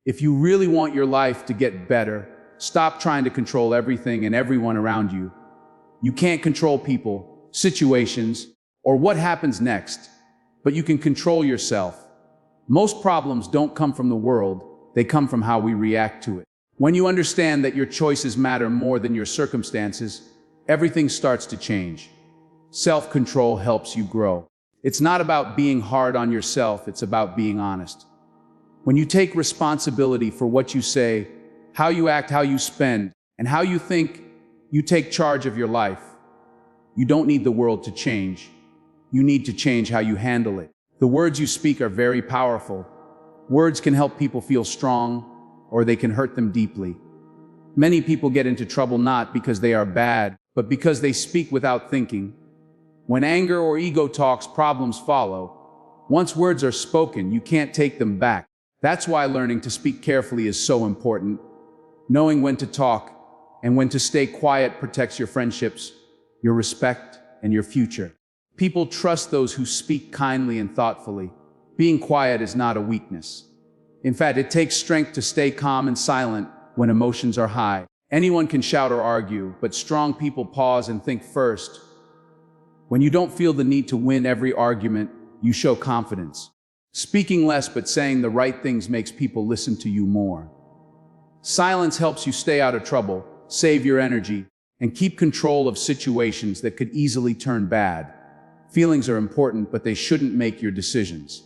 If you really want your life to get better, stop trying to control everything and everyone around you. You can't control people, situations, or what happens next, but you can control yourself. Most problems don't come from the world, they come from how we react to it. When you understand that your choices matter more than your circumstances, everything starts to change. Self-control helps you grow. It's not about being hard on yourself, it's about being honest. When you take responsibility for what you say, how you act, how you spend, and how you think, you take charge of your life. You don't need the world to change. You need to change how you handle it. The words you speak are very powerful. Words can help people feel strong, or they can hurt them deeply. Many people get into trouble not because they are bad, but because they speak without thinking. When anger or ego talks, problems follow. Once words are spoken, you can't take them back. That's why learning to speak carefully is so important. Knowing when to talk and when to stay quiet protects your friendships, your respect, and your future. People trust those who speak kindly and thoughtfully. Being quiet is not a weakness. In fact, it takes strength to stay calm and silent when emotions are high. Anyone can shout or argue, but strong people pause and think first. When you don't feel the need to win every argument, you show confidence. Speaking less but saying the right things makes people listen to you more. Silence helps you stay out of trouble, save your energy, and keep control of situations that could easily turn bad. Feelings are important, but they shouldn't make your decisions.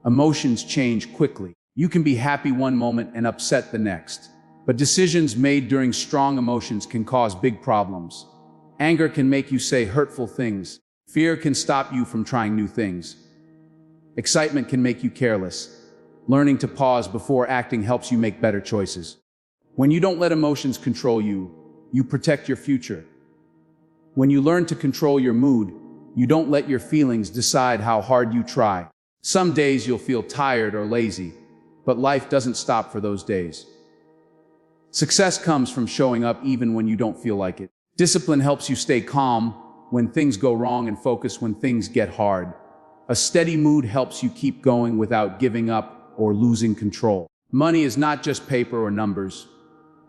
Emotions change quickly. You can be happy one moment and upset the next. But decisions made during strong emotions can cause big problems. Anger can make you say hurtful things. Fear can stop you from trying new things. Excitement can make you careless. Learning to pause before acting helps you make better choices. When you don't let emotions control you, you protect your future. When you learn to control your mood, you don't let your feelings decide how hard you try. Some days you'll feel tired or lazy, but life doesn't stop for those days. Success comes from showing up even when you don't feel like it. Discipline helps you stay calm when things go wrong and focus when things get hard. A steady mood helps you keep going without giving up or losing control. Money is not just paper or numbers.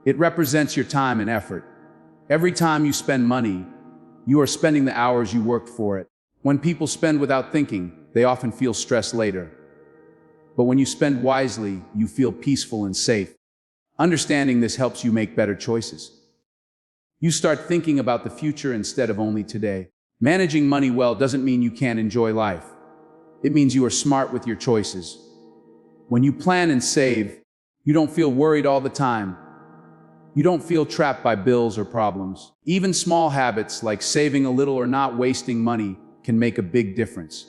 It represents your time and effort. Every time you spend money, you are spending the hours you worked for it. When people spend without thinking, they often feel stressed later. But when you spend wisely, you feel peaceful and safe. Understanding this helps you make better choices. You start thinking about the future instead of only today. Managing money well doesn't mean you can't enjoy life. It means you are smart with your choices. When you plan and save, you don't feel worried all the time. You don't feel trapped by bills or problems. Even small habits like saving a little or not wasting money can make a big difference.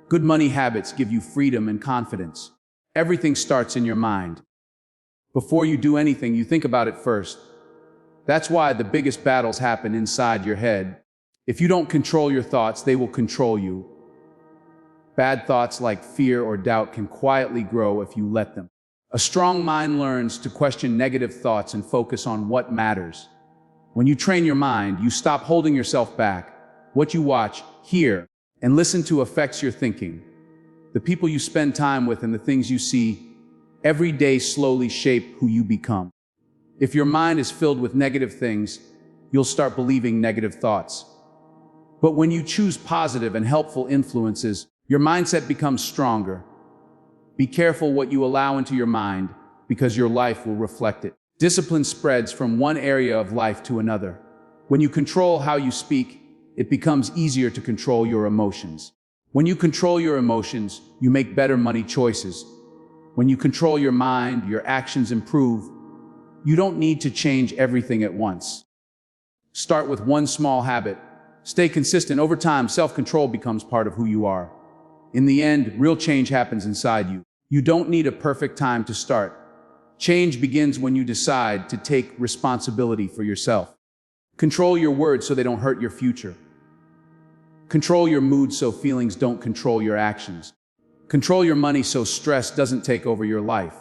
Good money habits give you freedom and confidence. Everything starts in your mind. Before you do anything, you think about it first. That's why the biggest battles happen inside your head. If you don't control your thoughts, they will control you. Bad thoughts like fear or doubt can quietly grow if you let them. A strong mind learns to question negative thoughts and focus on what matters. When you train your mind, you stop holding yourself back. What you watch, hear, and listen to affects your thinking. The people you spend time with and the things you see every day slowly shape who you become. If your mind is filled with negative things, you'll start believing negative thoughts. But when you choose positive and helpful influences, your mindset becomes stronger. Be careful what you allow into your mind, because your life will reflect it. Discipline spreads from one area of life to another. When you control how you speak, it becomes easier to control your emotions. When you control your emotions, you make better money choices. When you control your mind, your actions improve. You don't need to change everything at once. Start with one small habit. Stay consistent. Over time, self-control becomes part of who you are. In the end, real change happens inside you. You don't need a perfect time to start. Change begins when you decide to take responsibility for yourself. Control your words so they don't hurt your future. Control your mood so feelings don't control your actions. Control your money so stress doesn't take over your life.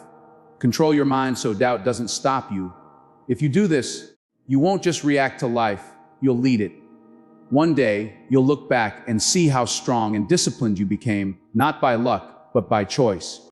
Control your mind so doubt doesn't stop you. If you do this, you won't just react to life, you'll lead it. One day, you'll look back and see how strong and disciplined you became, not by luck, but by choice.